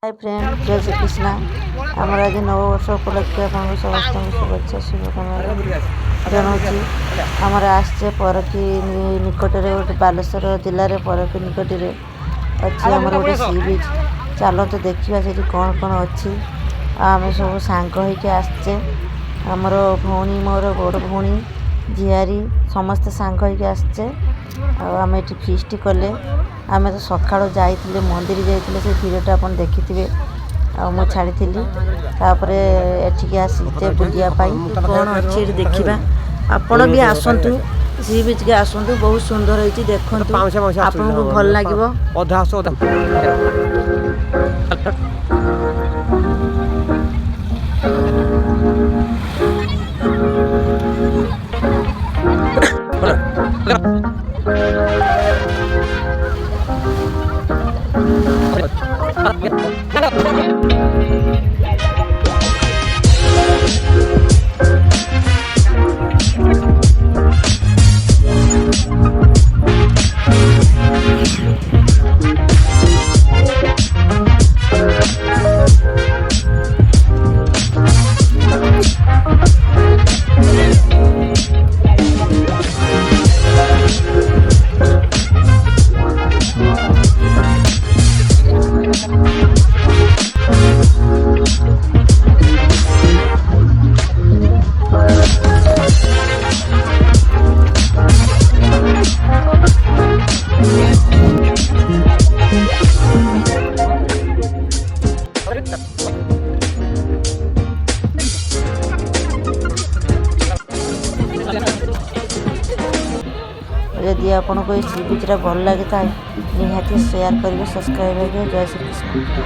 Hi friend, जय श्री कृष्णा। आमर आज नववर्ष उपलक्षे आप समस्त शुभेच्छा शुभकामना जनाऊँ। आमर आसचे परखी निकट में गोटे बालेश्वर जिले में परखी निकट में अच्छी आमर गोटे सी बीच। चलते देखा से कौन कौन अच्छी आम सब सांग होके आसचे। आमर भौणी मोर बड़ भौणी झियारी समस्ते सांग होके आसचे। आम ये फिस्ट कले आम तो सका जाइए मंदिर जाइए से भिडटा आप देखि मु छाड़ी तापर एठिक आसीचे बुझापाई कौन अच्छी देखा। आपण भी आसतु सी बीच के आसतु बहुत सुंदर होती देखु आपको भल लगे। यदि आपको सी बीच भल लगे निहाती शेयर करेंगे, सब्सक्राइब करेंगे। जय श्री कृष्ण।